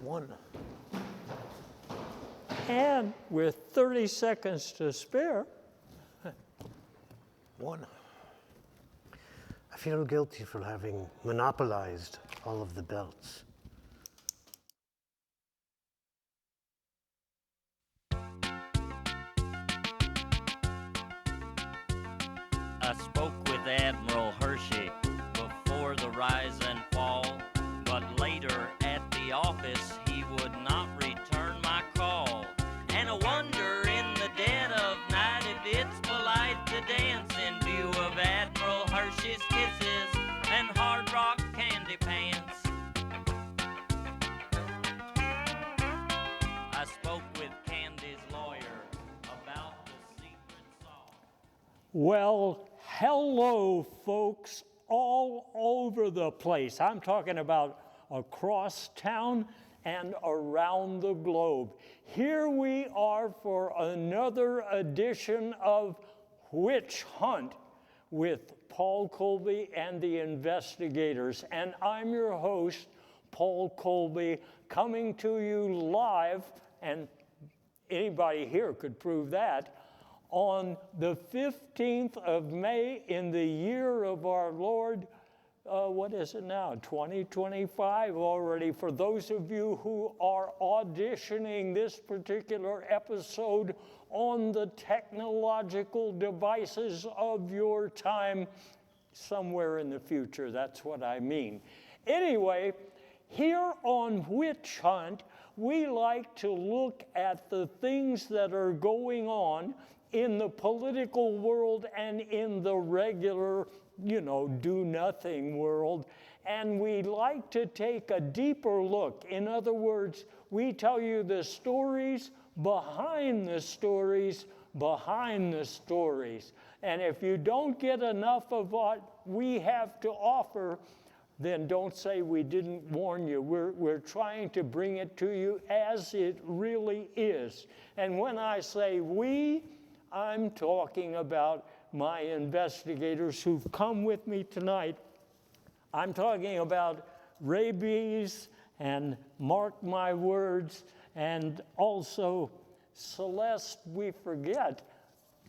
One. And with 30 seconds to spare. One. I feel guilty for having monopolized all of the belts. I spoke with Admiral Hershey before the rise and fall, but later at the office he would not return my call. And I wonder in the dead of night if it's polite to dance in view of Admiral Hershey's kisses and hard rock candy pants. I spoke with Candy's lawyer about the secret sauce. Well, hello, folks, all over the place. I'm talking about across town and around the globe. Here we are for another edition of Witch Hunt with Paul Colby and the investigators. And I'm your host, Paul Colby, coming to you live, and anybody here could prove that, on the 15th of May in the year of our Lord, what is it now, 2025 already. For those of you who are auditioning this particular episode on the technological devices of your time, somewhere in the future, that's what I mean. Anyway, here on Witch Hunt, we like to look at the things that are going on in the political world and in the regular, do-nothing world. And we like to take a deeper look. In other words, we tell you the stories behind the stories behind the stories. And if you don't get enough of what we have to offer, then don't say we didn't warn you. We're trying to bring it to you as it really is. And when I say we, I'm talking about my investigators who've come with me tonight. I'm talking about Rabies and Mark My Words, and also Celeste We Forget.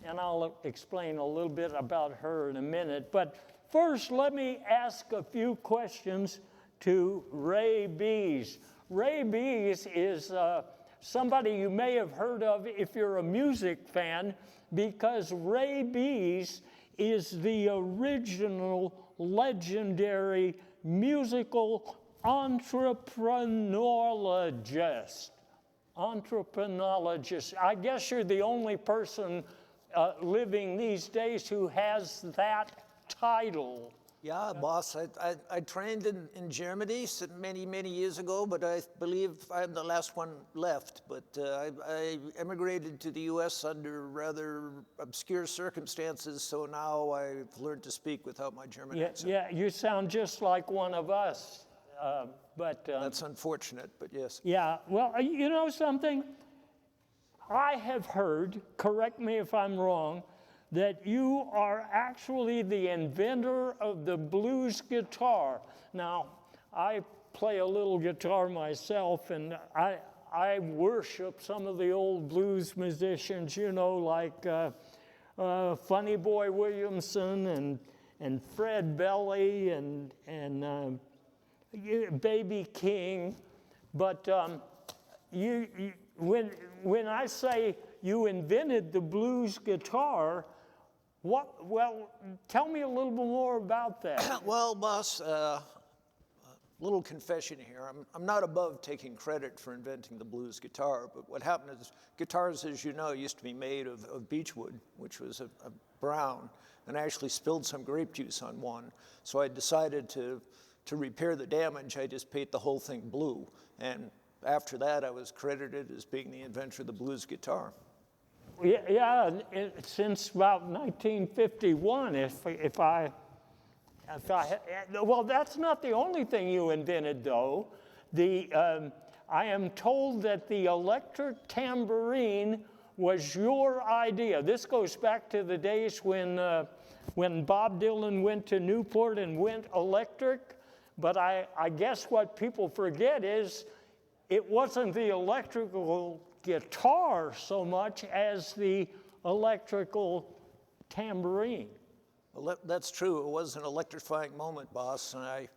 And I'll explain a little bit about her in a minute. But first, let me ask a few questions to Rabies. Rabies is somebody you may have heard of if you're a music fan, because Rabies is the original legendary musical entrepreneurologist. I guess you're the only person living these days who has that title. Yeah, boss. I trained in Germany many years ago, but I believe I'm the last one left. But I emigrated to the U.S. under rather obscure circumstances, so now I've learned to speak without my German accent. Yeah, you sound just like one of us. That's unfortunate, but yes. Yeah, well, you know something? I have heard, correct me if I'm wrong, that you are actually the inventor of the blues guitar. Now, I play a little guitar myself, and I worship some of the old blues musicians, like Funny Boy Williamson and Fred Belly and Baby King. But when I say you invented the blues guitar, well, tell me a little bit more about that. Well, boss, little confession here. I'm not above taking credit for inventing the blues guitar, but what happened is guitars, as you know, used to be made of beechwood, which was a brown, and I actually spilled some grape juice on one. So I decided to repair the damage, I just paint the whole thing blue. And after that, I was credited as being the inventor of the blues guitar. Yeah, since about 1951, well, that's not the only thing you invented, though. I am told that the electric tambourine was your idea. This goes back to the days when Bob Dylan went to Newport and went electric. But I guess what people forget is it wasn't the electrical guitar so much as the electrical tambourine. Well, that's true. It was an electrifying moment, boss. And I,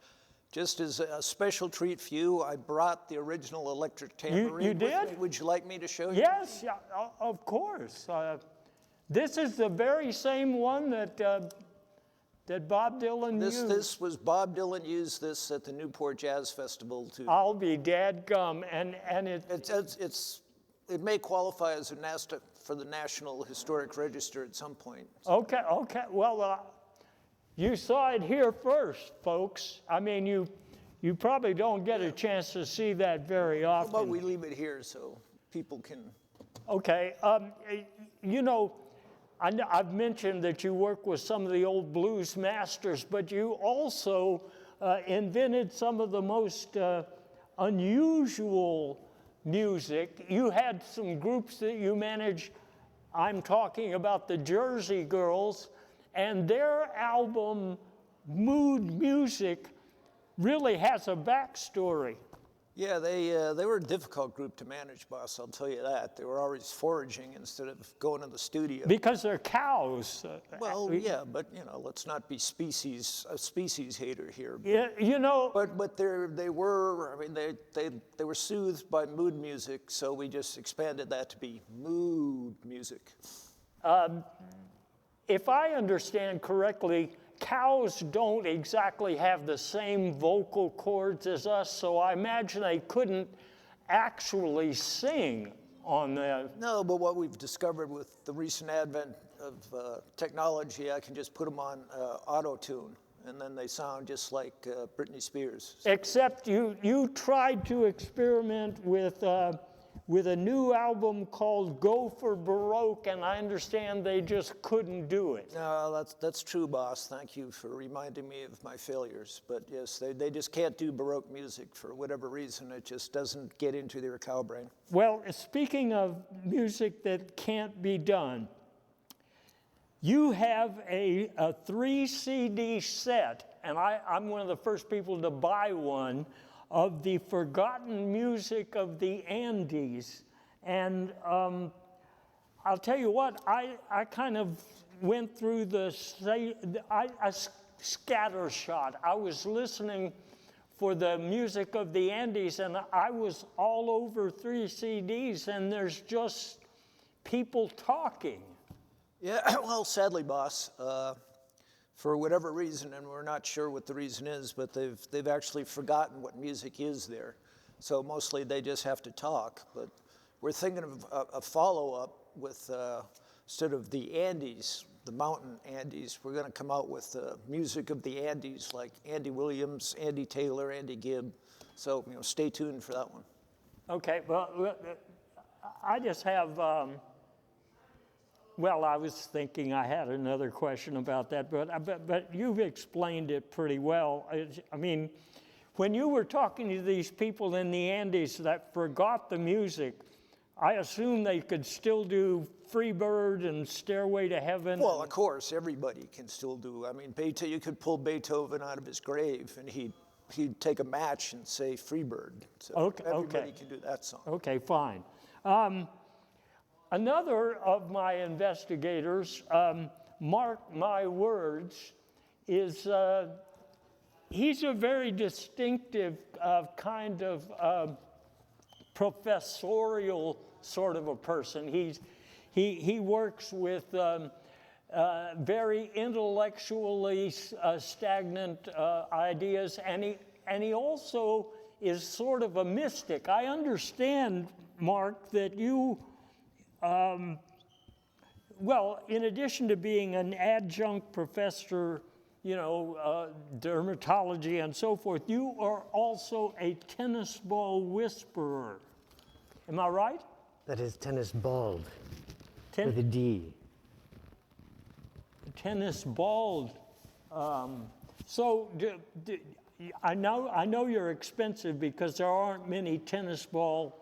just as a special treat for you, I brought the original electric tambourine. You with did? me. Would you like me to show you? Yes, yeah, of course. This is the very same one that Bob Dylan used. This was Bob Dylan used this at the Newport Jazz Festival too. I'll be dadgum, and It may qualify as for the National Historic Register at some point. Okay. Well, you saw it here first, folks. I mean, you probably don't get a chance to see that very often. How about we leave it here so people can... Okay. You know, I've mentioned that you work with some of the old blues masters, but you also invented some of the most unusual music. You had some groups that you managed. I'm talking about the Jersey Girls, and their album, Mood Music, really has a backstory. Yeah, they were a difficult group to manage, boss, I'll tell you that. They were always foraging instead of going to the studio. Because they're cows. Well, yeah, but, you know, let's not be a species hater here. Yeah, you know. But they were soothed by mood music, so we just expanded that to be mood music. If I understand correctly, cows don't exactly have the same vocal cords as us, so I imagine they couldn't actually sing on the... No, but what we've discovered with the recent advent of technology, I can just put them on auto-tune, and then they sound just like Britney Spears. Except you tried to experiment with a new album called Go for Baroque, and I understand they just couldn't do it. No, that's true, boss. Thank you for reminding me of my failures. But yes, they just can't do Baroque music for whatever reason. It just doesn't get into their cow brain. Well, speaking of music that can't be done, you have a 3 CD set, and I'm one of the first people to buy one, of the forgotten music of the Andes. And I'll tell you what, I kind of went through a scattershot. I was listening for the music of the Andes, and I was all over 3 CDs, and there's just people talking. Yeah, well, sadly, boss, for whatever reason, and we're not sure what the reason is, but they've actually forgotten what music is there. So mostly they just have to talk. But we're thinking of a follow-up with, instead of the Andes, the mountain Andes, we're going to come out with music of the Andes, like Andy Williams, Andy Taylor, Andy Gibb. So, you know, stay tuned for that one. Okay, well, I just have... Well, I was thinking I had another question about that, but you've explained it pretty well. I mean, when you were talking to these people in the Andes that forgot the music, I assume they could still do Freebird and Stairway to Heaven. Well, of course, everybody can still do. I mean, you could pull Beethoven out of his grave, and he'd take a match and say Freebird. So everybody can do that song. Okay, fine. Another of my investigators, mark my words, is he's a very distinctive kind of professorial sort of a person. He works with very intellectually stagnant ideas, and he also is sort of a mystic. I understand, Mark, that you... well, in addition to being an adjunct professor, you know, dermatology and so forth, you are also a tennis ball whisperer. Am I right? That is tennis balled with a D. Tennis balled. So I know you're expensive because there aren't many tennis balled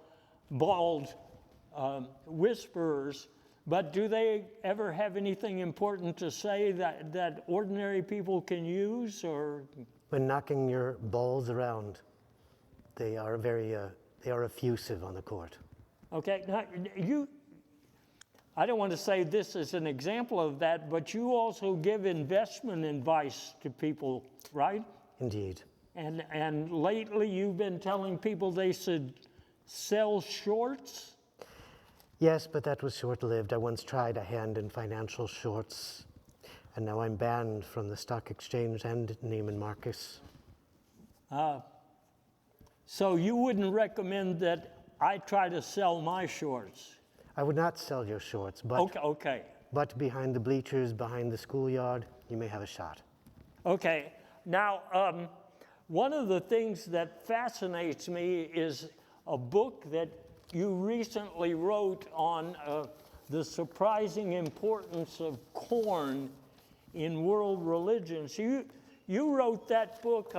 whisperers, but do they ever have anything important to say that ordinary people can use, or? When knocking your balls around, they are very They are effusive on the court. Okay, now I don't want to say this is an example of that, but you also give investment advice to people, right? Indeed. And lately you've been telling people they should sell shorts? Yes, but that was short-lived. I once tried a hand in financial shorts, and now I'm banned from the stock exchange and Neiman Marcus. So you wouldn't recommend that I try to sell my shorts? I would not sell your shorts, but, Okay. but behind the bleachers, behind the schoolyard, you may have a shot. Okay. Now, one of the things that fascinates me is a book that you recently wrote on the surprising importance of corn in world religions. You wrote that book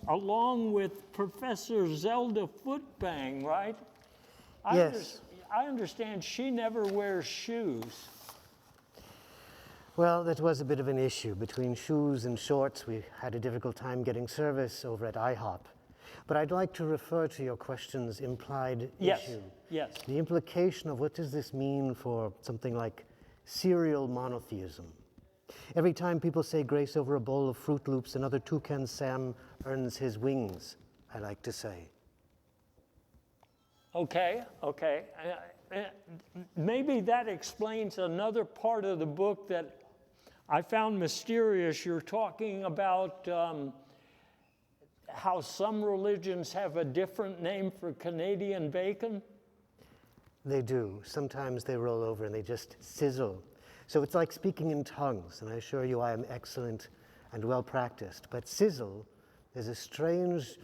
along with Professor Zelda Footbang, right? Yes. I understand she never wears shoes. Well, that was a bit of an issue. Between shoes and shorts, we had a difficult time getting service over at IHOP. But I'd like to refer to your question's implied issue. Yes. The implication of what does this mean for something like serial monotheism? Every time people say grace over a bowl of Fruit Loops, another Toucan Sam earns his wings, I like to say. Okay. Maybe that explains another part of the book that I found mysterious. You're talking about how some religions have a different name for Canadian bacon. They do. Sometimes they roll over and they just sizzle. So it's like speaking in tongues, and I assure you I am excellent and well practiced. But sizzle is a strange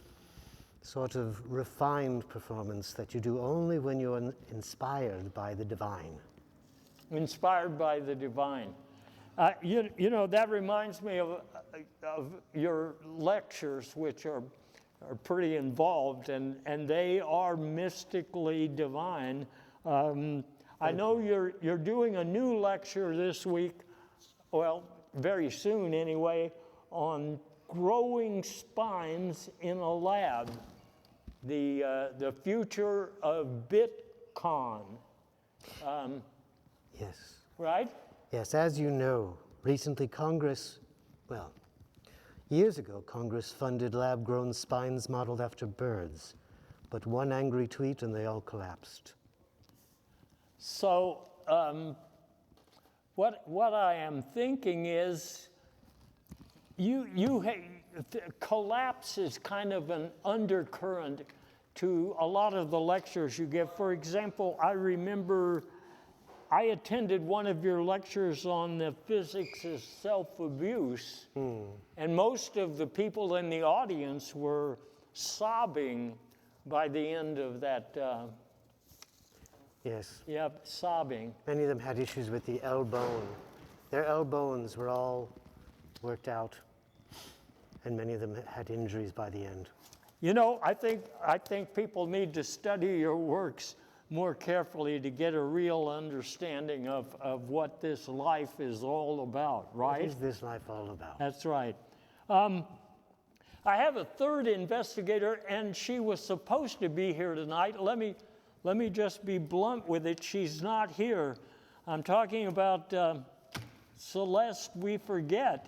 sort of refined performance that you do only when you're inspired by the divine. Inspired by the divine. You know, that reminds me of your lectures, which are pretty involved, and they are mystically divine. I know you're doing a new lecture this week, well, very soon anyway, on growing spines in a lab, the future of Bitcoin. Yes. Right? Yes, as you know, recently years ago, Congress funded lab-grown spines modeled after birds. But one angry tweet and they all collapsed. So what I am thinking is collapse is kind of an undercurrent to a lot of the lectures you give. For example, I remember I attended one of your lectures on the physics of self-abuse, and most of the people in the audience were sobbing by the end of that. Yes. Yep, sobbing. Many of them had issues with the L bone. Their L bones were all worked out, and many of them had injuries by the end. You know, I think people need to study your works more carefully to get a real understanding of what this life is all about, right? What is this life all about? That's right. I have a third investigator, and she was supposed to be here tonight. Let me just be blunt with it. She's not here. I'm talking about Celeste We Forget.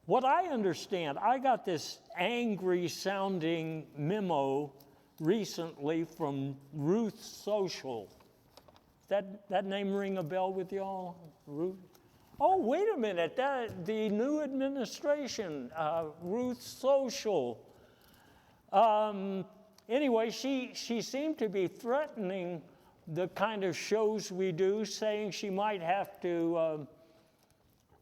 What I understand, I got this angry-sounding memo recently from Ruth Social. That name ring a bell with y'all? Ruth? Oh, wait a minute. The new administration, Ruth Social. Anyway, she seemed to be threatening the kind of shows we do, saying she might have to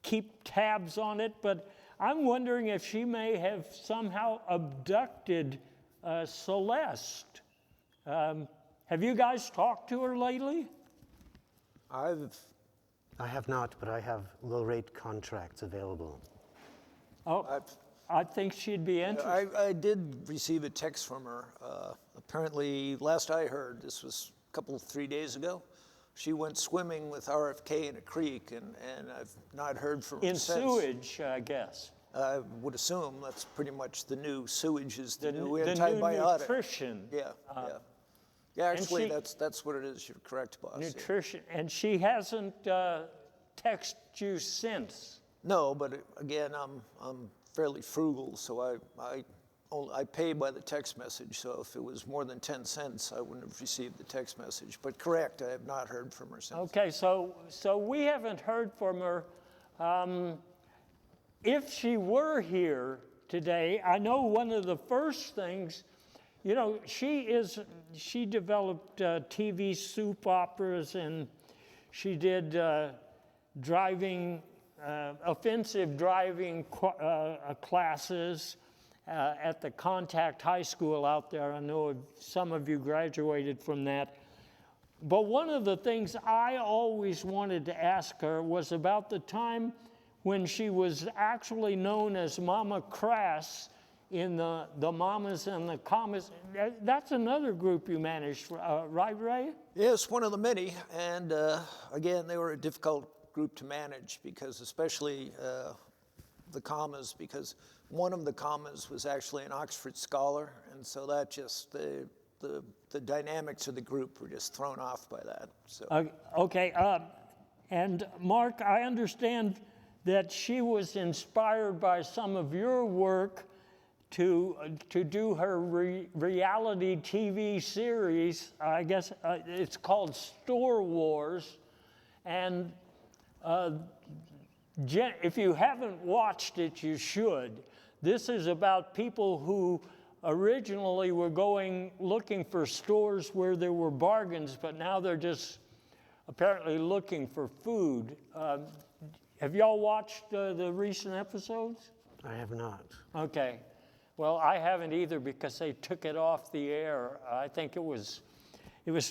keep tabs on it, but I'm wondering if she may have somehow abducted Celeste. Have you guys talked to her lately? I have not, but I have low-rate contracts available. Oh, I think she'd be interested. I did receive a text from her. Apparently, last I heard, this was a 3 days ago, she went swimming with RFK in a creek, and I've not heard from her In since. sewage, I guess. I would assume that's pretty much the new sewage is the new the antibiotic. new nutrition. Yeah, yeah. Yeah, actually, that's what it is. You're correct, boss. Nutrition, and she hasn't texted you since. No, but again, I'm fairly frugal, so I pay by the text message. So if it was more than 10 cents, I wouldn't have received the text message. But correct, I have not heard from her since. Okay, so we haven't heard from her. If she were here today, I know one of the first things, you know, she developed TV soap operas, and she did offensive driving classes at the Contact High School out there. I know some of you graduated from that. But one of the things I always wanted to ask her was about the time when she was actually known as Mama Crass in the Mamas and the Commas. That's another group you managed, right, Ray? Yes, one of the many. And again, they were a difficult group to manage because especially the Commas, because one of the Commas was actually an Oxford scholar. And so that just, the dynamics of the group were just thrown off by that. So. Okay, and Mark, I understand that she was inspired by some of your work to do her reality TV series. I guess it's called Store Wars. And if you haven't watched it, you should. This is about people who originally were looking for stores where there were bargains, but now they're just apparently looking for food. Have y'all watched the recent episodes? I have not. Okay. Well, I haven't either because they took it off the air. I think it was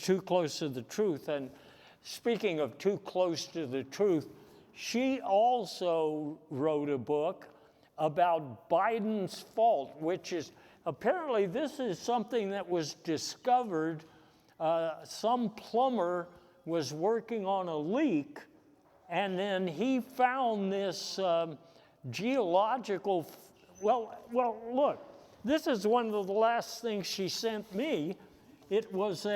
too close to the truth. And speaking of too close to the truth, she also wrote a book about Biden's fault, which is apparently this is something that was discovered. Some plumber was working on a leak, and then he found this geological. Well, look, this is one of the last things she sent me. It was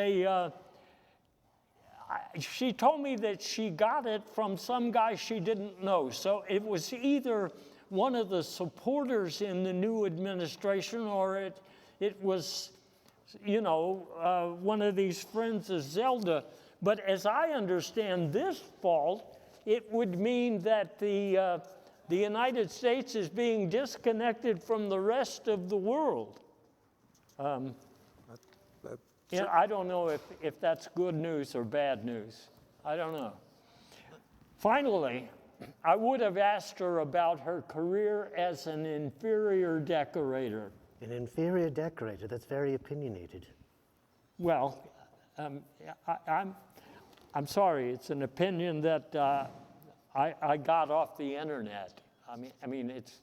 she told me that she got it from some guy she didn't know. So it was either one of the supporters in the new administration or it was, you know, one of these friends of Zelda. But as I understand this fault, it would mean that the United States is being disconnected from the rest of the world. Yeah, I don't know if that's good news or bad news. I don't know. Finally, I would have asked her about her career as an inferior decorator. An inferior decorator, that's very opinionated. Well, I'm sorry, it's an opinion that I got off the internet. I mean, it's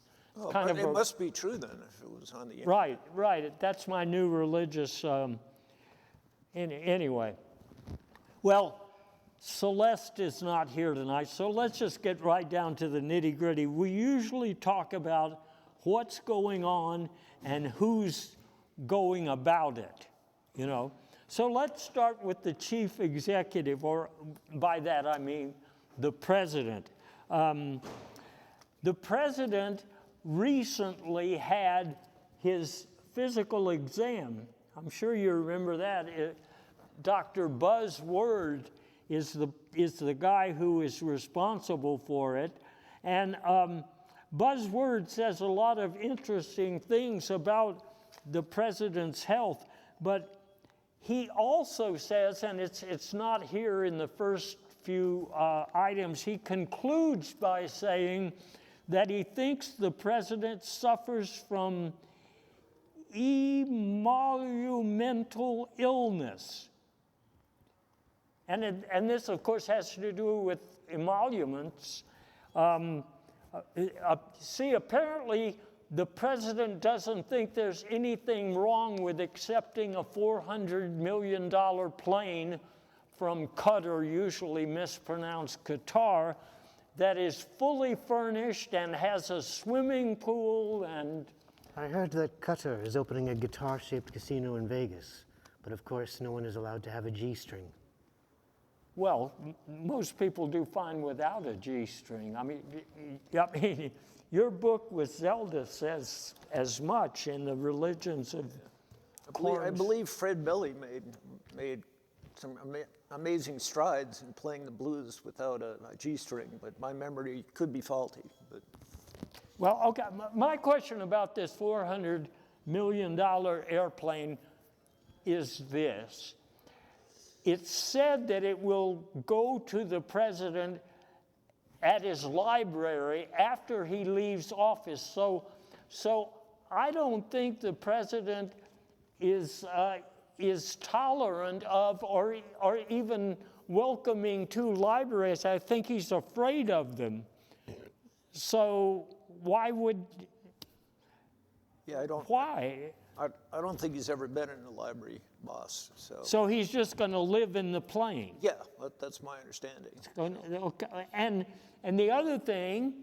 kind of. It must be true then, if it was on the internet. Right. That's my new religious. Anyway, well, Celeste is not here tonight, so let's just get right down to the nitty-gritty. We usually talk about what's going on and who's going about it, you know. So let's start with the chief executive, or by that I mean the president. The president recently had his physical exam. I'm sure you remember that. Dr. Buzz Word is the guy who is responsible for it. And Buzz Word says a lot of interesting things about the president's health, but he also says, and it's not here in the first few items, he concludes by saying that he thinks the president suffers from emolumental illness. And this, of course, has to do with emoluments. See, apparently, the president doesn't think there's anything wrong with accepting a $400 million plane from Qatar, usually mispronounced Qatar, that is fully furnished and has a swimming pool and... I heard that Cutter is opening a guitar-shaped casino in Vegas, but of course no one is allowed to have a G-string. Well, most people do fine without a G-string. I mean, your book with Zelda says as much in the religions of I believe Fred Belly made some amazing strides in playing the blues without a G-string, but my memory could be faulty. But well, okay, my question about this $400 million airplane is this. It's said that it will go to the president at his library after he leaves office. So I don't think the president is tolerant of or even welcoming to libraries. I think he's afraid of them. So why would? yeah, I don't. Why? I don't think he's ever been in the library, boss. So he's just going to live in the plane. Yeah, that's my understanding. Okay. And the other thing,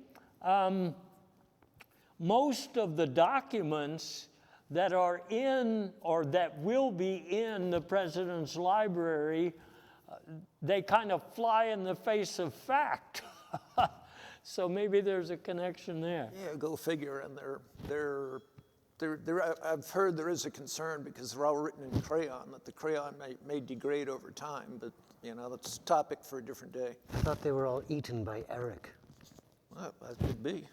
most of the documents that are in or that will be in the president's library, they kind of fly in the face of fact. So maybe there's a connection there. Yeah, go figure. And I've heard there is a concern because they're all written in crayon, that the crayon may degrade over time, but that's a topic for a different day. I thought they were all eaten by Eric. Well, that could be.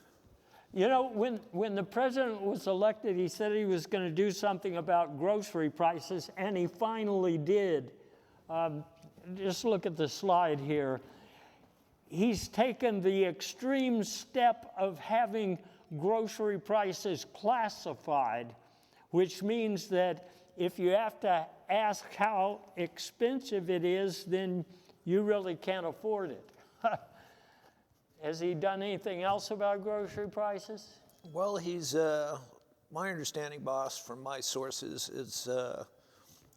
When the president was elected, he said he was going to do something about grocery prices, and he finally did. Just look at the slide here. He's taken the extreme step of having grocery prices classified, which means that if you have to ask how expensive it is, then you really can't afford it. Has he done anything else about grocery prices? Well, he's, my understanding, boss, from my sources, is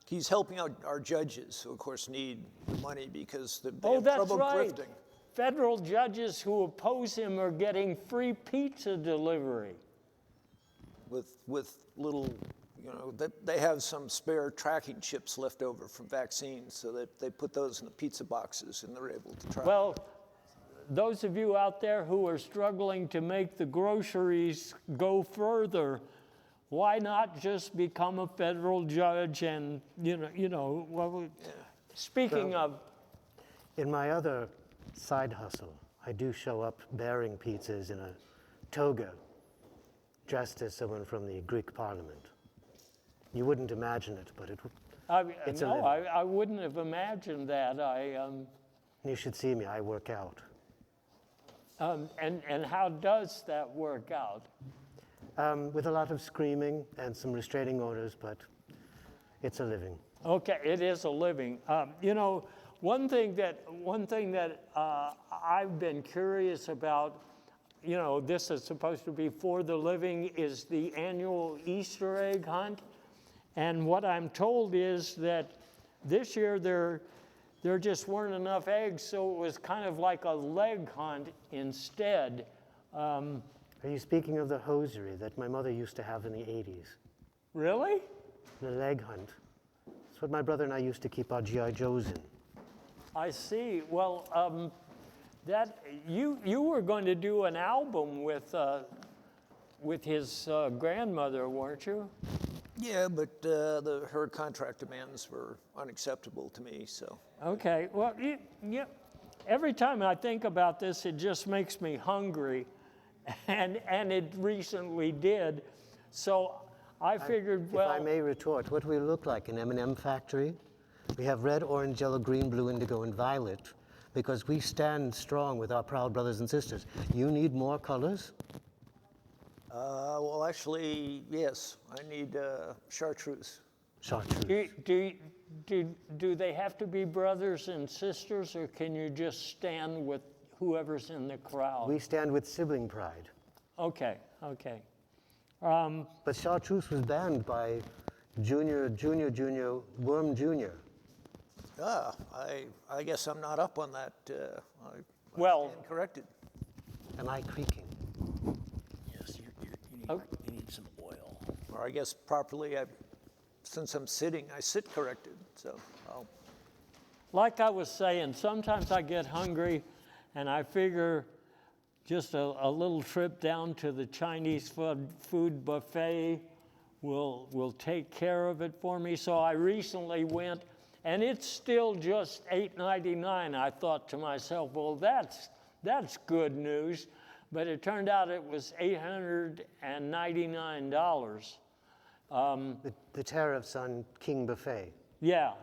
he's helping out our judges, who of course need money because they have trouble grifting. Federal judges who oppose him are getting free pizza delivery. With little, they have some spare tracking chips left over from vaccines, so that they put those in the pizza boxes and they're able to track. Well, those of you out there who are struggling to make the groceries go further, why not just become a federal judge and, speaking of... In my other side hustle, I do show up bearing pizzas in a toga, dressed as someone from the Greek parliament. You wouldn't imagine it, but it's a living. I wouldn't have imagined that. You should see me, I work out. And how does that work out? With a lot of screaming and some restraining orders, but it's a living. Okay, it is a living. One thing that I've been curious about, this is supposed to be for the living, is the annual Easter egg hunt. And what I'm told is that this year there just weren't enough eggs, so it was kind of like a leg hunt instead. Are you speaking of the hosiery that my mother used to have in the 80s? Really? The leg hunt. That's what my brother and I used to keep our G.I. Joes in. I see. Well, that you were going to do an album with his grandmother, weren't you? Yeah, but her contract demands were unacceptable to me, so. Okay. Well, every time I think about this, it just makes me hungry, and it recently did. So I figured, If I may retort, what do we look like, an M&M factory? We have red, orange, yellow, green, blue, indigo, and violet because we stand strong with our proud brothers and sisters. You need more colors? Well, actually, yes. I need chartreuse. Chartreuse. Do they have to be brothers and sisters, or can you just stand with whoever's in the crowd? We stand with sibling pride. Okay. But chartreuse was banned by Junior, Worm Junior. I guess I'm not up on that. I Well, stand corrected. Am I creaking? Yes, Okay. you need some oil. Or I guess properly, since I'm sitting, I sit corrected. So I'll Like I was saying, sometimes I get hungry and I figure just a little trip down to the Chinese food buffet will take care of it for me. So I recently went, and it's still just $8.99. I thought to myself, well, that's good news. But it turned out it was $899. The tariffs on King Buffet. Yeah.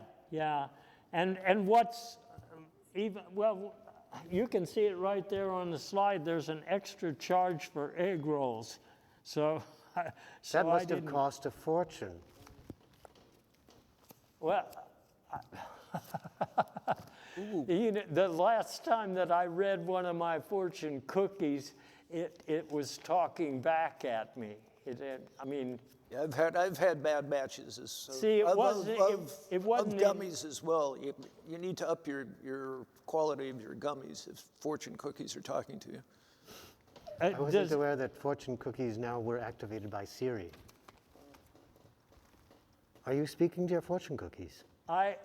And what's even, well, you can see it right there on the slide. There's an extra charge for egg rolls. So That must have cost a fortune. Well, you know, the last time that I read one of my fortune cookies, it was talking back at me. I mean, Yeah, I've had bad batches. See, it wasn't of in- gummies as well. You need to up your quality of your gummies if fortune cookies are talking to you. I wasn't aware that fortune cookies now were activated by Siri. Are you speaking to your fortune cookies? I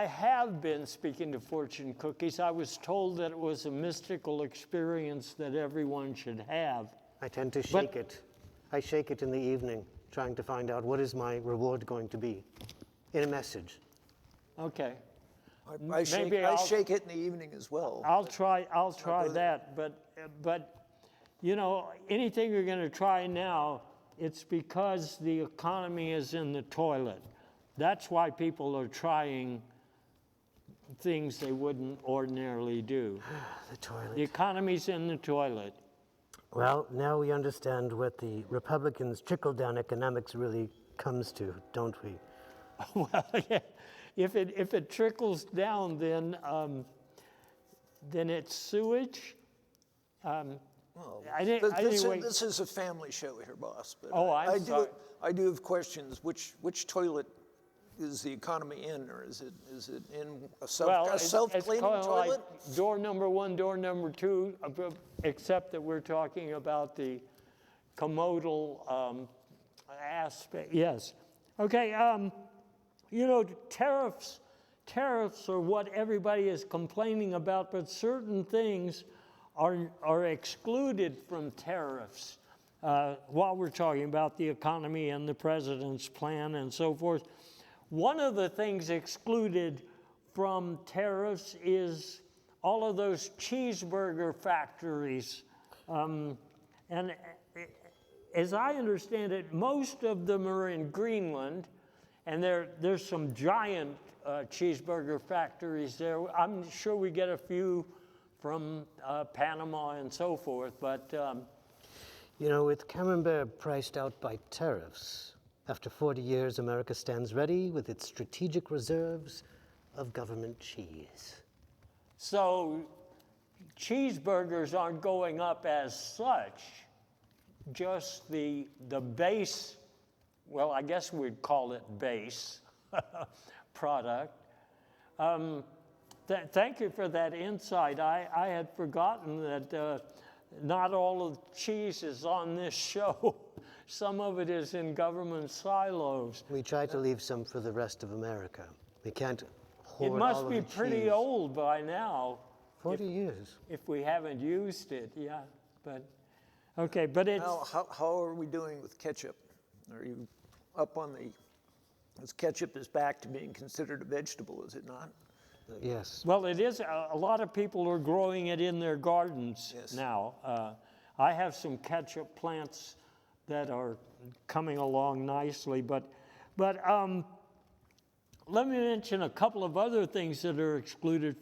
have been speaking to fortune cookies. I was told that it was a mystical experience that everyone should have. I tend to shake it. I shake it in the evening, trying to find out what is my reward going to be in a message. Okay. I shake it in the evening as well. I'll try that, but you know, anything you're going to try now, it's because the economy is in the toilet. That's why people are trying things they wouldn't ordinarily do. The toilet. The economy's in the toilet. Well, now we understand what the Republicans' trickle-down economics really comes to, don't we? Well, yeah, if it trickles down, then it's sewage. This is a family show here, boss. But I'm sorry. I do have questions. Which toilet is the economy in, or is it in a self-cleaning toilet? Like door number one, door number two, except that we're talking about the commodal aspect. Yes. Okay. You know, tariffs are what everybody is complaining about, but certain things are excluded from tariffs while we're talking about the economy and the president's plan and so forth. One of the things excluded from tariffs is all of those cheeseburger factories. And as I understand it, most of them are in Greenland, and there's some giant cheeseburger factories there. I'm sure we get a few from Panama and so forth, but... You know, with Camembert priced out by tariffs, after 40 years, America stands ready with its strategic reserves of government cheese. So cheeseburgers aren't going up as such, just the base, well, I guess we'd call it base product. Thank you for that insight. I had forgotten that not all of the cheese is on this show. Some of it is in government silos. We try to leave some for the rest of America. We can't hoard It all must of be the pretty cheese. old by now. 40 years. If we haven't used it, yeah. But okay, but it's How are we doing with ketchup? Are you up on as ketchup is back to being considered a vegetable, is it not? Yes. well, it is. A lot of people are growing it in their gardens now. I have some ketchup plants that are coming along nicely, but let me mention a couple of other things that are excluded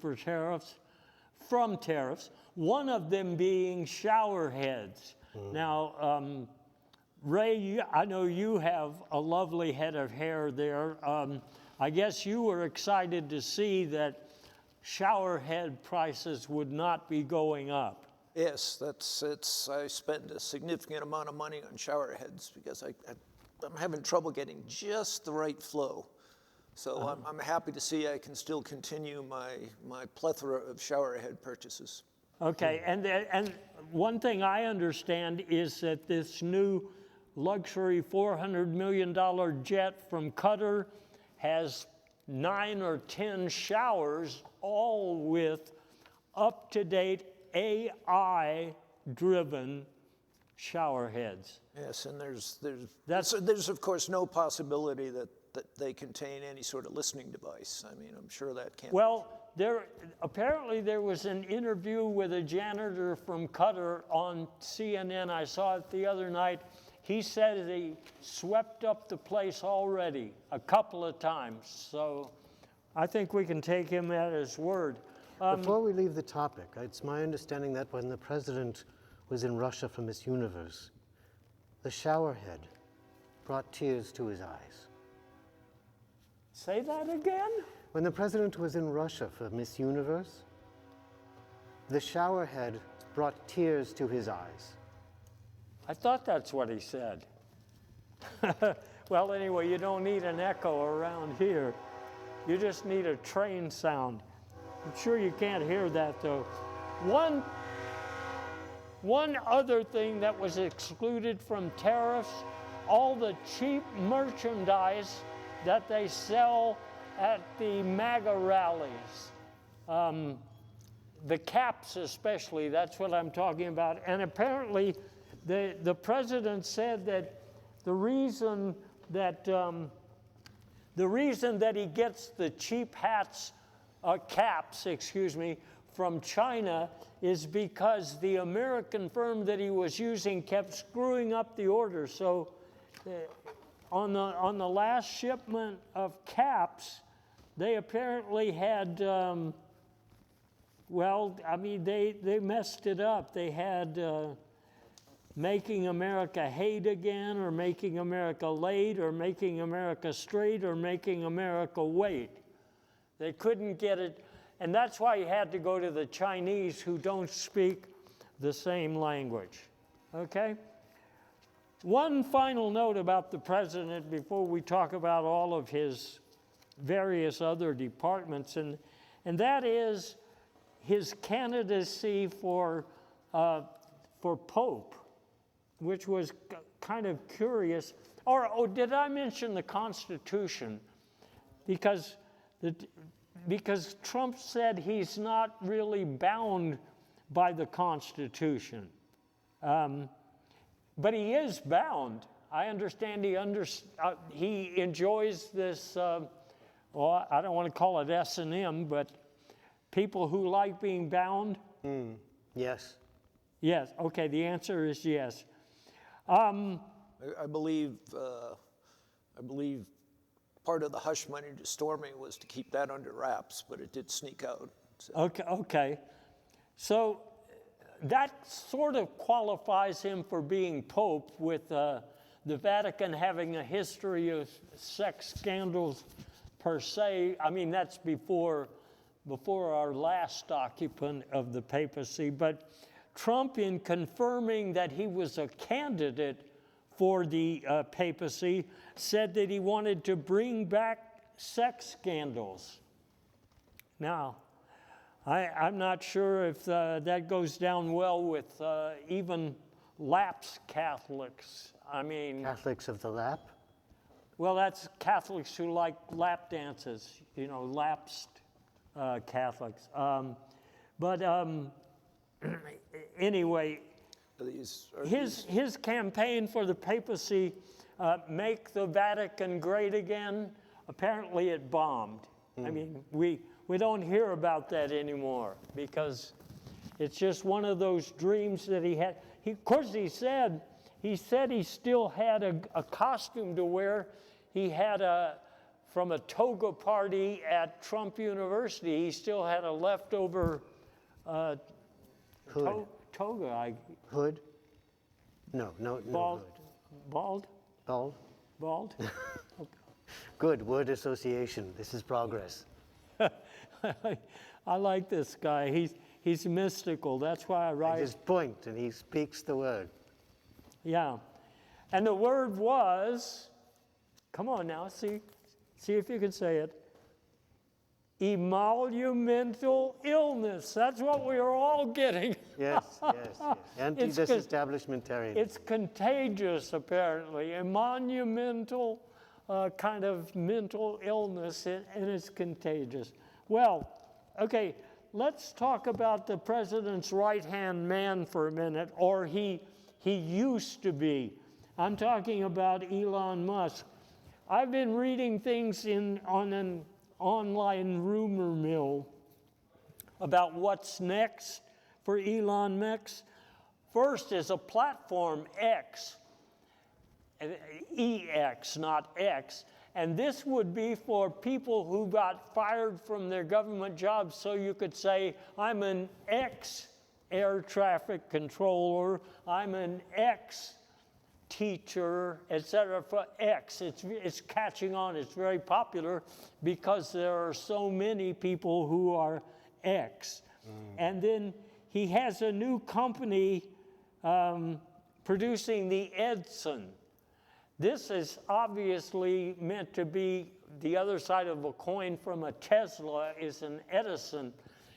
from tariffs. One of them being shower heads. Now, Ray, I know you have a lovely head of hair there. I guess you were excited to see that shower head prices would not be going up. Yes, I spend a significant amount of money on shower heads because I'm having trouble getting just the right flow. So I'm happy to see I can still continue my plethora of shower head purchases. Okay, and one thing I understand is that this new luxury $400 million jet from Qatar has 9 or 10 showers, all with up-to-date AI-driven shower heads. Yes, and there's of course no possibility that they contain any sort of listening device. I mean, I'm sure that can't. Well, apparently there was an interview with a janitor from Qatar on CNN. I saw it the other night. He said he swept up the place already a couple of times. So I think we can take him at his word. Before we leave the topic, it's my understanding that when the president was in Russia for Miss Universe, the showerhead brought tears to his eyes. Say that again? When the president was in Russia for Miss Universe, the showerhead brought tears to his eyes. I thought that's what he said. Well, anyway, you don't need an echo around here. You just need a train sound. I'm sure you can't hear that, though. One other thing that was excluded from tariffs, all the cheap merchandise that they sell at the MAGA rallies. The caps especially, that's what I'm talking about. And apparently the president said that the reason that he gets the cheap caps, from China is because the American firm that he was using kept screwing up the order. So on the last shipment of caps, they apparently had, they messed it up. They had Making America Hate Again, or Making America Late, or Making America Straight, or Making America Wait. They couldn't get it, and that's why he had to go to the Chinese, who don't speak the same language. Okay? One final note about the president before we talk about all of his various other departments, and that is his candidacy for Pope, which was kind of curious. Or did I mention the Constitution? Because Trump said he's not really bound by the Constitution. But he is bound. I understand he enjoys this, I don't want to call it S&M, but people who like being bound? Yes. Yes, okay, the answer is yes. I believe part of the hush money to Stormy was to keep that under wraps, but it did sneak out. So. Okay. So that sort of qualifies him for being Pope, with the Vatican having a history of sex scandals per se. I mean, that's before our last occupant of the papacy. But Trump, in confirming that he was a candidate for the papacy, said that he wanted to bring back sex scandals. Now, I'm not sure if that goes down well with even lapsed Catholics. I mean, Catholics of the lap? Well, that's Catholics who like lap dances, lapsed Catholics. Anyway, his campaign for the papacy, Make the Vatican Great Again, apparently it bombed. I mean, we don't hear about that anymore, because it's just one of those dreams that he had. Of course, he said he still had a costume to wear. He had from a toga party at Trump University, he still had a leftover Hood. Toga. Hood? No Bald. hood. Bald? Bald? Bald? Good, word association. This is progress. I like this guy. He's mystical. That's why I write. I just point and he speaks the word. Yeah. And the word was, come on now, see if you can say it. Emolumental illness. That's what we are all getting. Yes, yes, yes. Anti-disestablishmentarian. It's contagious, apparently. A monumental kind of mental illness, and it's contagious. Well, okay, let's talk about the president's right-hand man for a minute, or he used to be. I'm talking about Elon Musk. I've been reading things on an online rumor mill about what's next for Elon Musk. First is a platform X, EX, not X, and this would be for people who got fired from their government jobs, so you could say, I'm an ex-air traffic controller, I'm an ex-teacher, etc. for X. It's catching on, it's very popular because there are so many people who are X. And then he has a new company producing the Edison. This is obviously meant to be the other side of a coin from a Tesla is an Edison.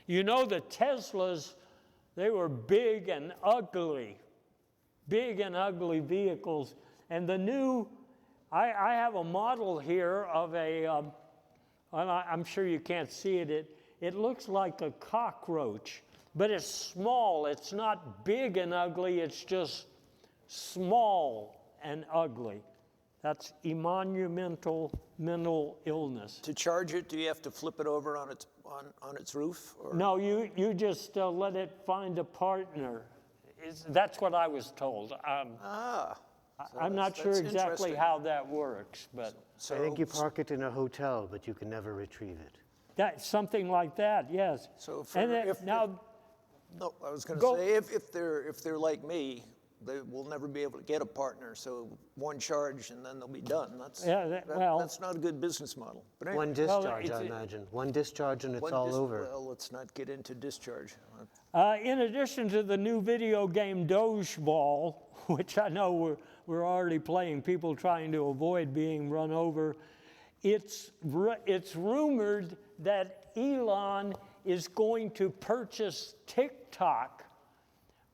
You know, the Teslas, they were big and ugly vehicles. And the new, I have a model here of a, I'm sure you can't see it, it looks like a cockroach, but it's small. It's not big and ugly, it's just small and ugly. That's emolumental mental illness. To charge it, do you have to flip it over on its roof? Or? No, you just let it find a partner. That's what I was told. I'm not sure exactly how that works, but I think you park it in a hotel, but you can never retrieve it. Something like that, yes. So I was going to say, if they're like me, they will never be able to get a partner. So one charge and then they'll be done. That's not a good business model. But anyway, One discharge, I imagine. One discharge and it's all over. Well, let's not get into discharge. In addition to the new video game Dodgeball, which I know we're already playing, people trying to avoid being run over, it's rumored that Elon is going to purchase TikTok,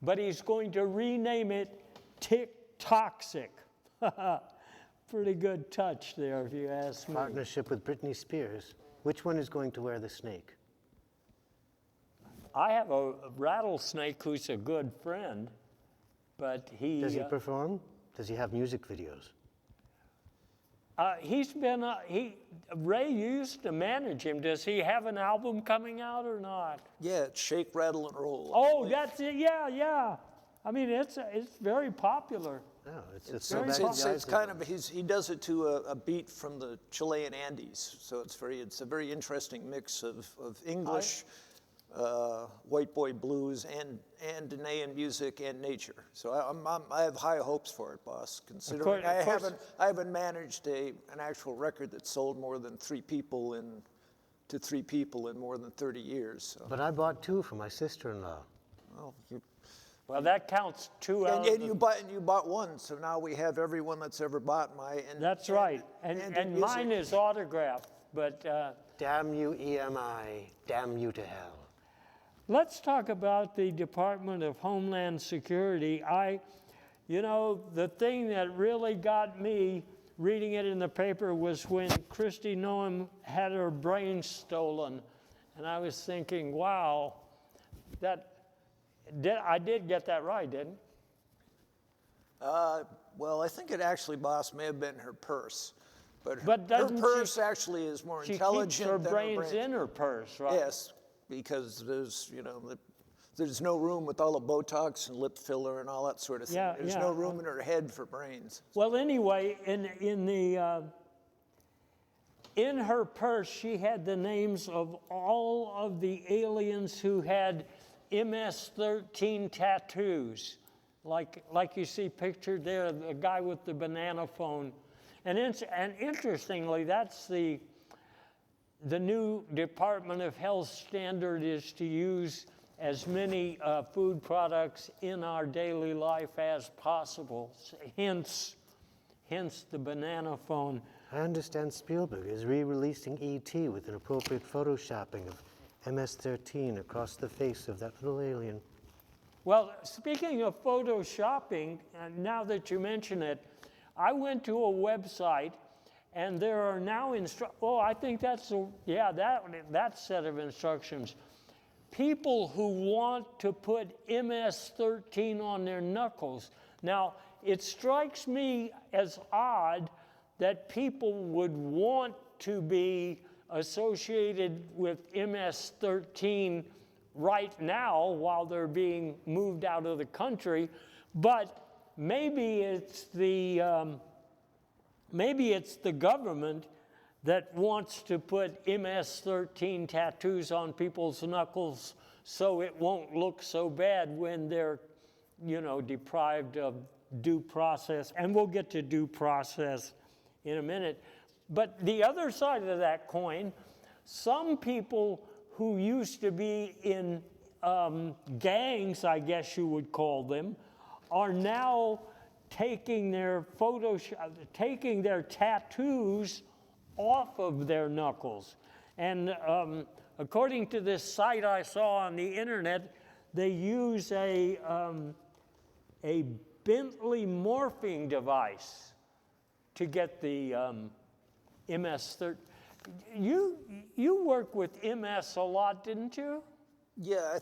but he's going to rename it TikToxic. Pretty good touch there, if you ask me. Partnership with Britney Spears. Which one is going to wear the snake? I have a rattlesnake who's a good friend, but Does he perform? Does he have music videos? Ray used to manage him. Does he have an album coming out or not? Yeah, it's Shake, Rattle, and Roll. Oh, that's it. Yeah. I mean, it's very popular. No, It's kind of he does it to a beat from the Chilean Andes. So it's a very interesting mix of English, white boy blues, and Andean music and nature. So I have high hopes for it, boss. Considering I haven't managed an actual record that sold more than three people in more than 30 years. So. But I bought two for my sister-in-law. Well, that counts two out. And you bought one, so now we have everyone that's ever bought my. That's right, and mine is autographed, but. Damn you, EMI! Damn you to hell! Let's talk about the Department of Homeland Security. The thing that really got me reading it in the paper was when Kristi Noem had her brain stolen, and I was thinking, wow, I did get that right, didn't I? Well, I think it actually, boss, may have been her purse. But her purse actually is more intelligent than her brain. She keeps her brains in her purse, right? Yes, because there's no room with all the Botox and lip filler and all that sort of thing. There's no room in her head for brains. Well, anyway, in her purse, she had the names of all of the aliens who had MS-13 tattoos, like you see pictured there, the guy with the banana phone. And interestingly, that's the new Department of Health standard is to use as many food products in our daily life as possible. Hence hence the banana phone. I understand Spielberg is re-releasing E.T. with an appropriate photoshopping of MS-13 across the face of that little alien. Well, speaking of photoshopping, now that you mention it, I went to a website and there are now I think that's, that set of instructions. People who want to put MS-13 on their knuckles. Now, it strikes me as odd that people would want to be associated with MS-13 right now while they're being moved out of the country, but maybe it's the government that wants to put MS-13 tattoos on people's knuckles so it won't look so bad when they're, deprived of due process. And we'll get to due process in a minute. But the other side of that coin, some people who used to be in gangs, I guess you would call them, are now taking their tattoos off of their knuckles. And according to this site I saw on the internet, they use a Bentley morphing device to get the MS-13. You worked with MS a lot, didn't you? Yeah,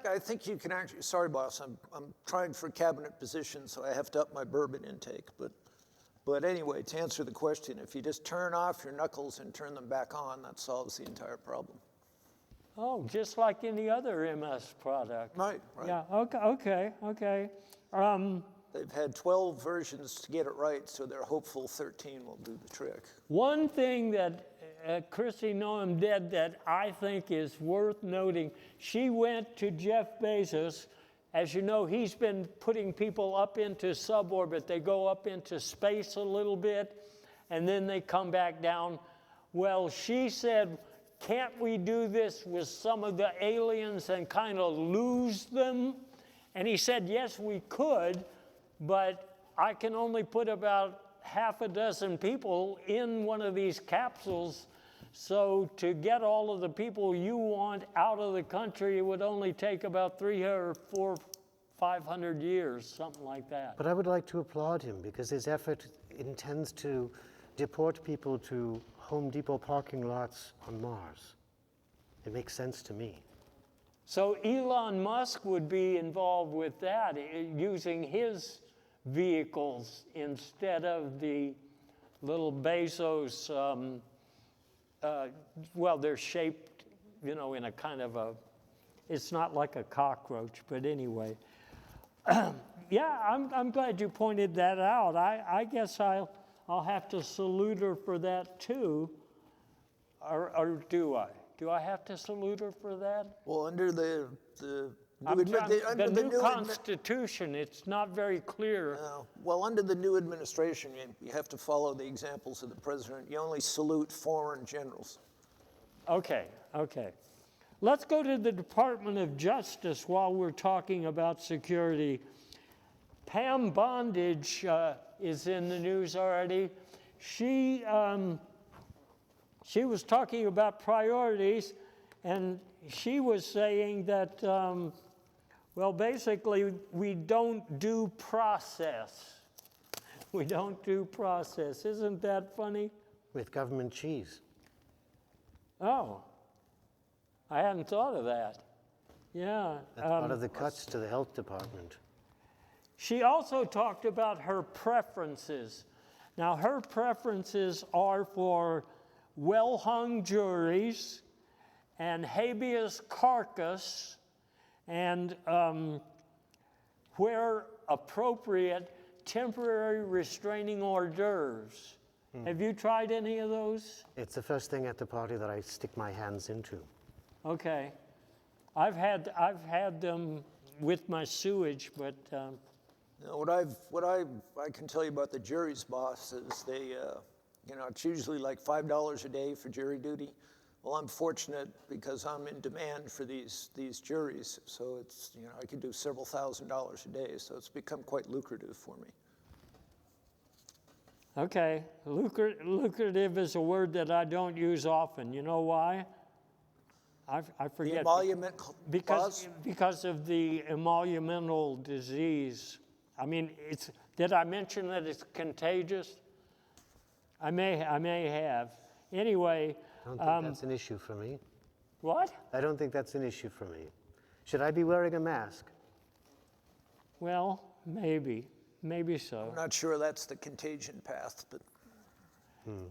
I think you can actually. Sorry, boss. I'm trying for cabinet position, so I have to up my bourbon intake. But anyway, to answer the question, if you just turn off your knuckles and turn them back on, that solves the entire problem. Oh, just like any other MS product. Right. Yeah. Okay. They've had 12 versions to get it right, so they're hopeful 13 will do the trick. One thing that Chrissy Noam did that I think is worth noting, she went to Jeff Bezos. As you know, he's been putting people up into suborbit. They go up into space a little bit, and then they come back down. Well, she said, can't we do this with some of the aliens and kind of lose them? And he said, yes, we could, but I can only put about half a dozen people in one of these capsules. So to get all of the people you want out of the country, it would only take about 300 or 400, 500 years, something like that. But I would like to applaud him because his effort intends to deport people to Home Depot parking lots on Mars. It makes sense to me. So Elon Musk would be involved with that, using his vehicles instead of the little Bezos, they're shaped, in a kind of it's not like a cockroach, but anyway. Yeah, I'm glad you pointed that out. I guess I'll have to salute her for that too, or do I? Do I have to salute her for that? Well, under the new Constitution, it's not very clear. Well, under the new administration, you have to follow the examples of the president. You only salute foreign generals. Okay. Let's go to the Department of Justice while we're talking about security. Pam Bondage is in the news already. She was talking about priorities, and she was saying that, basically, we don't do process. We don't do process. Isn't that funny? With government cheese. Oh, I hadn't thought of that. Yeah. That's part of the cuts to the health department. She also talked about her preferences. Now, her preferences are for well-hung juries and habeas corpus and, where appropriate, temporary restraining orders. Have you tried any of those? It's the first thing at the party that I stick my hands into. Okay. I've had them with my sewage, but... What I can tell you about the jury's boss is they, it's usually like $5 a day for jury duty. Well, I'm fortunate because I'm in demand for these juries, so it's, I can do several $1,000s a day, so it's become quite lucrative for me. Okay, lucrative is a word that I don't use often. You know why? I The forget. emolument clause? Because of the emolumental disease. I mean, did I mention that it's contagious? I may have. Anyway. I don't think that's an issue for me. What? I don't think that's an issue for me. Should I be wearing a mask? Well, maybe so. I'm not sure that's the contagion path, but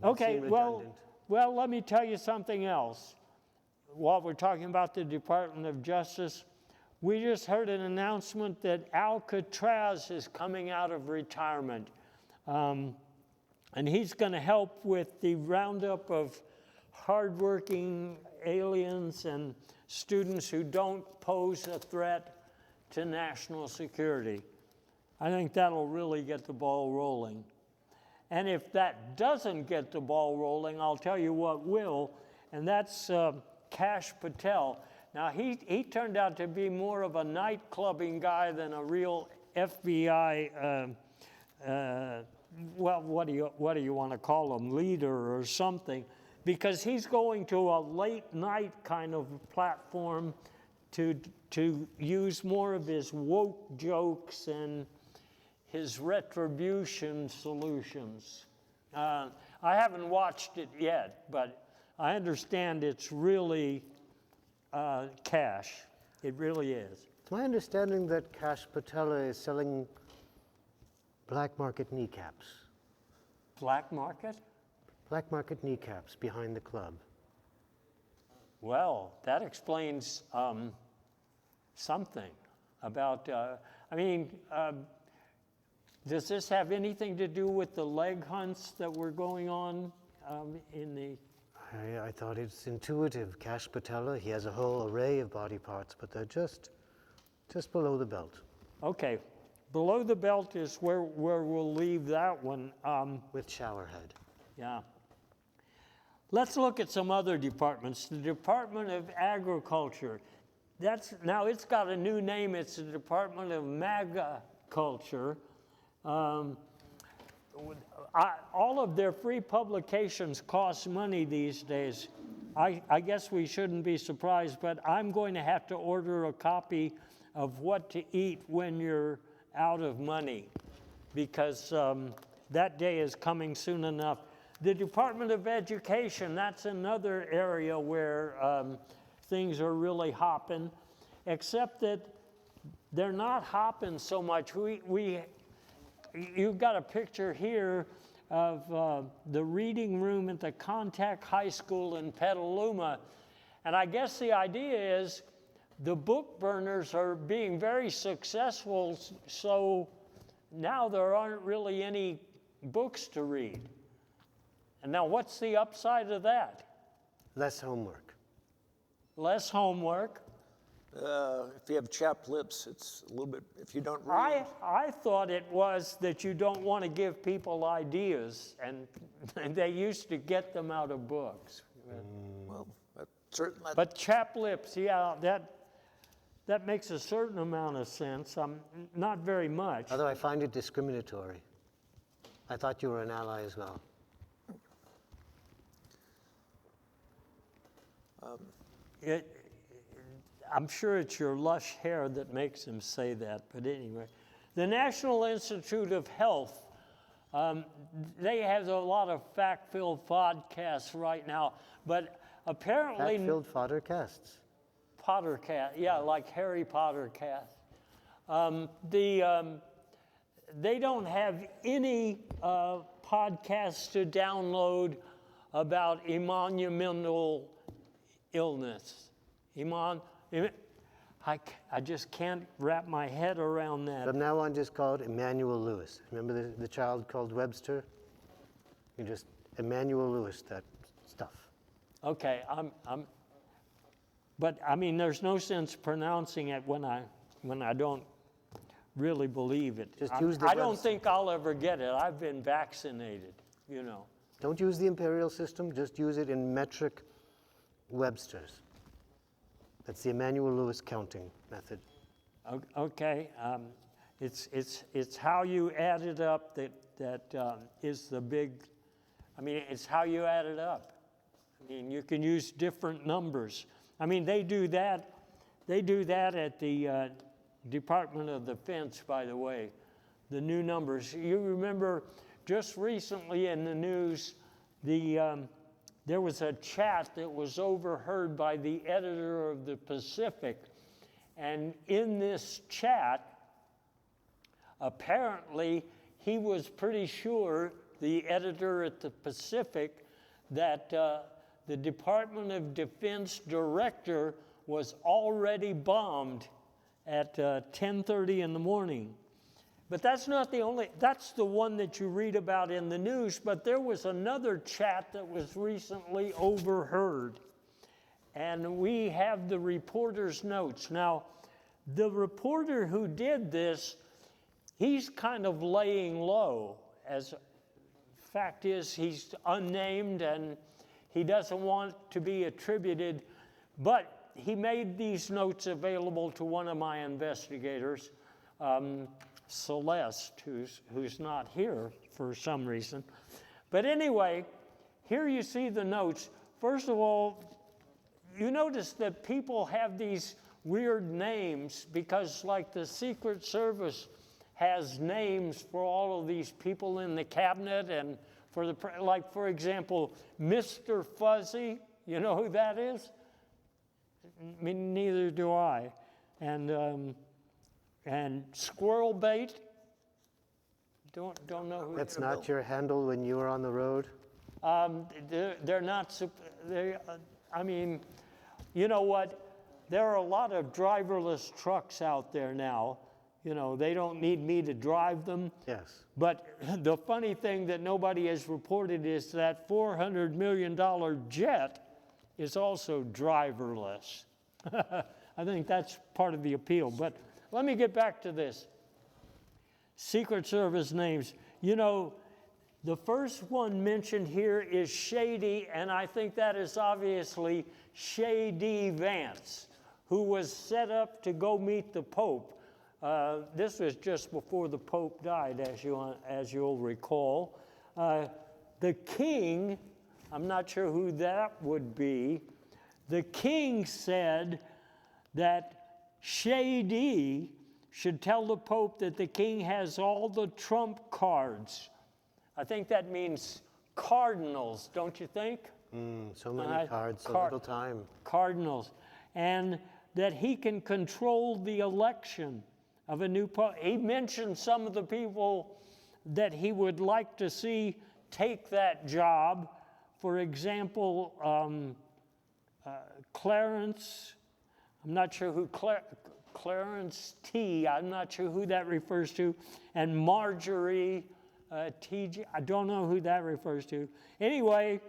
Okay, seem well, redundant. let me tell you something else. While we're talking about the Department of Justice, we just heard an announcement that Alcatraz is coming out of retirement. And he's going to help with the roundup of hardworking aliens and students who don't pose a threat to national security. I think that'll really get the ball rolling. And if that doesn't get the ball rolling, I'll tell you what will, and that's Kash Patel. Now, he turned out to be more of a nightclubbing guy than a real FBI, what do you want to call him, leader or something, because he's going to a late night kind of platform to use more of his woke jokes and his retribution solutions. I haven't watched it yet, but I understand it's really cash. It really is. It's my understanding that Kash Patel is selling black market kneecaps. Black market? Black market kneecaps behind the club. Well, that explains something about, does this have anything to do with the leg hunts that were going on in the... I thought it's intuitive. Kash Patel, he has a whole array of body parts, but they're just below the belt. Okay, below the belt is where we'll leave that one. With showerhead. Yeah. Let's look at some other departments. The Department of Agriculture. Now it's got a new name. It's the Department of MAGA Culture. All of their free publications cost money these days. I guess we shouldn't be surprised, but I'm going to have to order a copy of What to Eat When You're Out of Money, because that day is coming soon enough. The Department of Education, that's another area where things are really hopping, except that they're not hopping so much. You've got a picture here of the reading room at the Contact High School in Petaluma. And I guess the idea is the book burners are being very successful, so now there aren't really any books to read. And now what's the upside of that? Less homework. Less homework. if you have chapped lips, it's a little bit, if you don't read. I thought it was that you don't want to give people ideas, and they used to get them out of books. Well, certainly. But chapped lips, yeah, that makes a certain amount of sense. Not very much. Although I find it discriminatory. I thought you were an ally as well. I'm sure it's your lush hair that makes him say that, but anyway. The National Institute of Health, they have a lot of fact-filled podcasts right now, but apparently... Fact-filled foddercasts. Pottercast, yeah, like Harry Potter cast. They don't have any podcasts to download about emolumental illness. I just can't wrap my head around that. From now on, just call it Emmanuel Lewis. Remember the child called Webster? You just Emmanuel Lewis that stuff. Okay, but I mean, there's no sense pronouncing it when I don't really believe it. Just use the I don't website. think I'll ever get it. I've been vaccinated, you know. Don't use the imperial system, just use it in metric Websters. That's the Emmanuel Lewis counting method. Okay, it's how you add it up that that is the big, I mean, it's how you add it up. I mean, you can use different numbers. I mean, they do that at the Department of Defense, by the way, the new numbers. You remember just recently in the news, there was a chat that was overheard by the editor of the Pacific. And in this chat, apparently, he was pretty sure, the editor at the Pacific, that the Department of Defense director was already bombed at 10:30 in the morning. But that's not the only, that's the one that you read about in the news, but there was another chat that was recently overheard. And we have the reporter's notes. Now, the reporter who did this, he's kind of laying low. As fact is, he's unnamed and he doesn't want to be attributed, but he made these notes available to one of my investigators, Celeste, who's not here for some reason. But anyway, here you see the notes. First of all, you notice that people have these weird names because, like, the Secret Service has names for all of these people in the cabinet, and for the, like, for example, Mr. Fuzzy, you know who that is? I mean, neither do I. And Squirrel Bait, don't know who. That's not your handle when you were on the road? They're not, I mean, you know what? There are a lot of driverless trucks out there now. You know, they don't need me to drive them. Yes. But the funny thing that nobody has reported is that $400 million jet is also driverless. I think that's part of the appeal. But let me get back to this. Secret Service names. You know, the first one mentioned here is Shady, and I think that is obviously Shady Vance, who was set up to go meet the Pope. This was just before the Pope died, as you'll recall. The king, I'm not sure who that would be. The king said that Shady should tell the Pope that the king has all the trump cards. I think that means cardinals, don't you think? So many cards, so little time. Cardinals. And that he can control the election of a new Pope. He mentioned some of the people that he would like to see take that job. For example, Clarence, I'm not sure who, Clarence T., I'm not sure who that refers to, and Marjorie T.G., I don't know who that refers to. Anyway,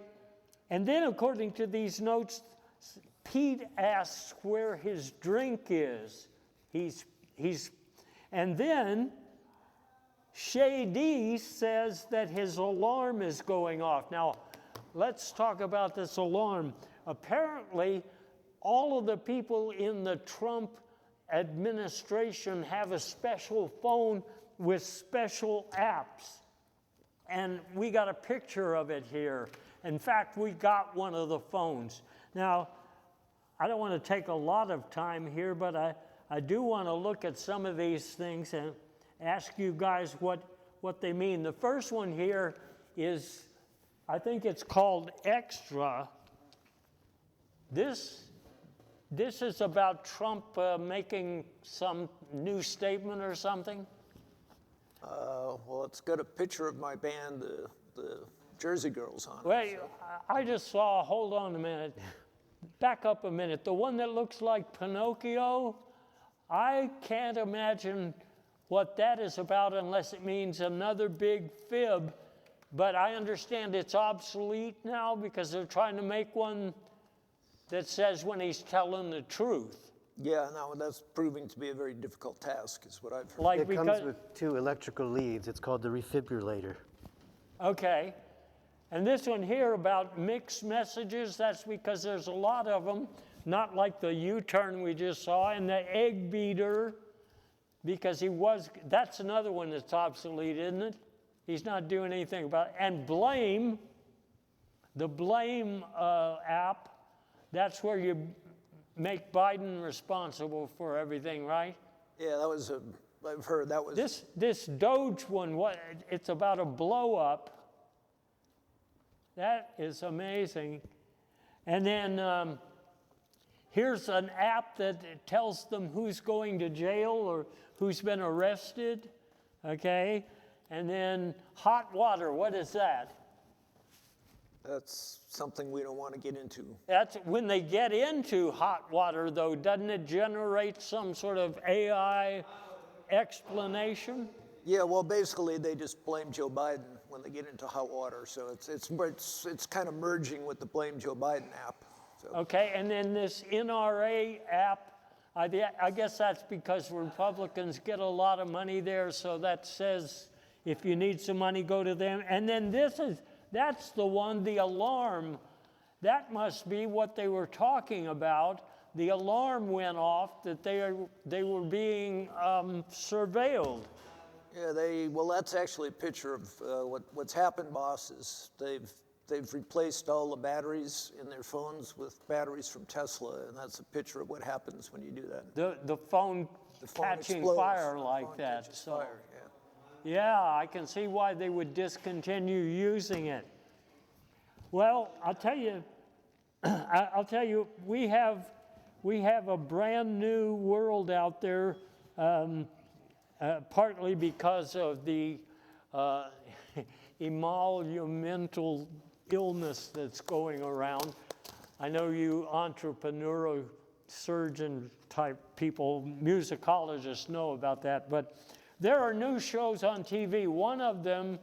and then according to these notes, Pete asks where his drink is. And then Shady says that his alarm is going off. Now, let's talk about this alarm. Apparently, all of the people in the Trump administration have a special phone with special apps. And we got a picture of it here. In fact, we got one of the phones. Now, I don't want to take a lot of time here, but I do want to look at some of these things and ask you guys what they mean. The first one here is, I think it's called Extra. This is about Trump making some new statement or something? Well, it's got a picture of my band, the Jersey Girls, on it. Wait, I just saw, hold on a minute. Back up a minute. The one that looks like Pinocchio, I can't imagine what that is about unless it means another big fib. But I understand it's obsolete now because they're trying to make one that says when he's telling the truth. Yeah, no, that's proving to be a very difficult task, is what I've heard. Like It comes with 2 electrical leads. It's called the refibrillator. Okay. And this one here about mixed messages, that's because there's a lot of them, not like the U-turn we just saw, and the egg beater, because that's another one that's obsolete, isn't it? He's not doing anything about it. And Blame, the Blame app, that's where you make Biden responsible for everything, right? Yeah, that was I've heard that was. This Doge one, it's about a blow up. That is amazing. And then here's an app that tells them who's going to jail or who's been arrested, okay? And then hot water, what is that? That's something we don't want to get into. That's when they get into hot water, though, doesn't it generate some sort of AI explanation? Yeah, well, basically they just blame Joe Biden when they get into hot water. So it's kind of merging with the Blame Joe Biden app. So. Okay, and then this NRA app, I guess that's because Republicans get a lot of money there, so that says if you need some money, go to them. And then that's the one, the alarm. That must be what they were talking about. The alarm went off that they were being surveilled. Yeah, well, that's actually a picture of what's happened, boss, is they've replaced all the batteries in their phones with batteries from Tesla, and that's a picture of what happens when you do that. The phone catching explodes. fire The like phone that. catches So, fire, yeah, I can see why they would discontinue using it. Well, I'll tell you, we have a brand new world out there, partly because of the emolumental illness that's going around. I know you entrepreneurial surgeon type people, musicologists know about that, but there are new shows on TV. One of them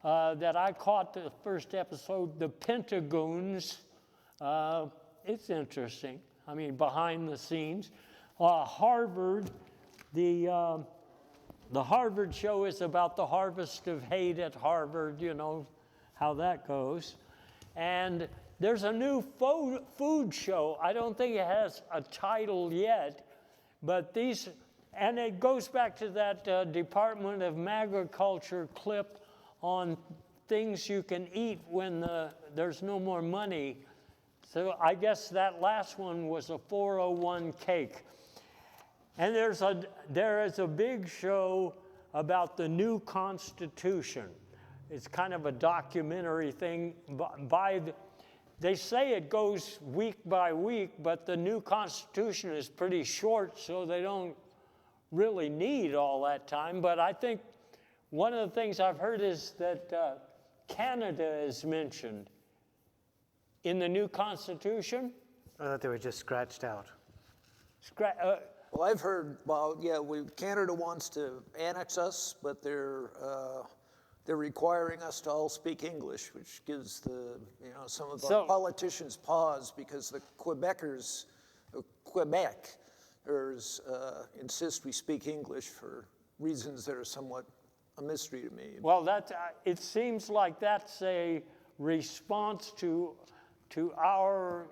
that I caught the first episode, The Pentagoons. It's interesting. I mean, behind the scenes. Harvard, the Harvard show is about the harvest of hate at Harvard, you know how that goes. And there's a new food show. I don't think it has a title yet, but and it goes back to that Department of Agriculture clip on things you can eat when there's no more money. So I guess that last one was a 401 cake. And there is a big show about the new Constitution. It's kind of a documentary thing. They say it goes week by week, but the new Constitution is pretty short, so they don't really need all that time. But I think one of the things I've heard is that Canada is mentioned in the new Constitution. I thought they were just scratched out. Well, I've heard about, Canada wants to annex us, but they're requiring us to all speak English, which gives some of our politicians pause because the Quebecers insist we speak English for reasons that are somewhat a mystery to me. Well, it seems like that's a response to our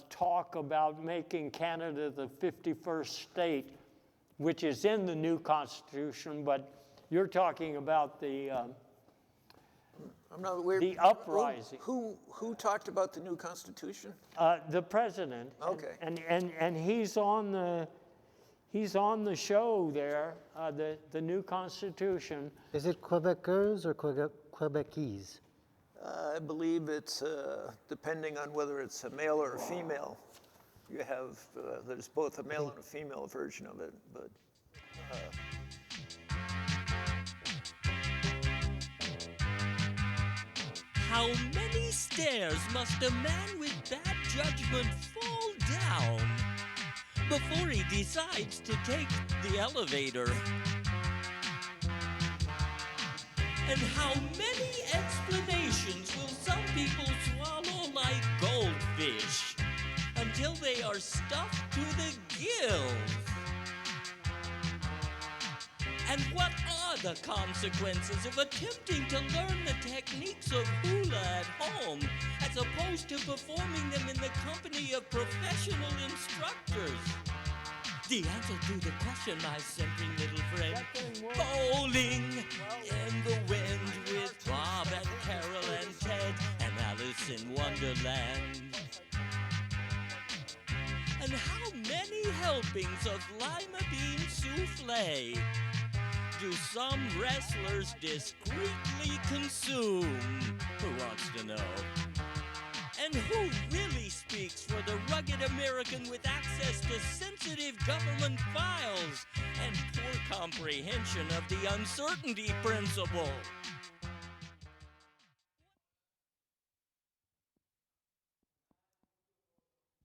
talk about making Canada the 51st state, which is in the new Constitution, but you're talking about the uprising. Who talked about the new Constitution? The president. Okay. And he's on the show there, the new Constitution. Is it Quebecers or Quebecese? I believe it's depending on whether it's a male or a female. You have there's both a male and a female version of it, but. How many stairs must a man with bad judgment fall down before he decides to take the elevator? And how many explanations will some people swallow like goldfish until they are stuffed to the gills? And what are the consequences of attempting to learn the techniques of hula at home as opposed to performing them in the company of professional instructors? The answer to the question, my simpering little friend. Bowling in the wind with Bob and Carol and Ted and Alice in Wonderland. And how many helpings of lima bean souffle do some wrestlers discreetly consume? Who wants to know? And who really speaks for the rugged American with access to sensitive government files and poor comprehension of the uncertainty principle?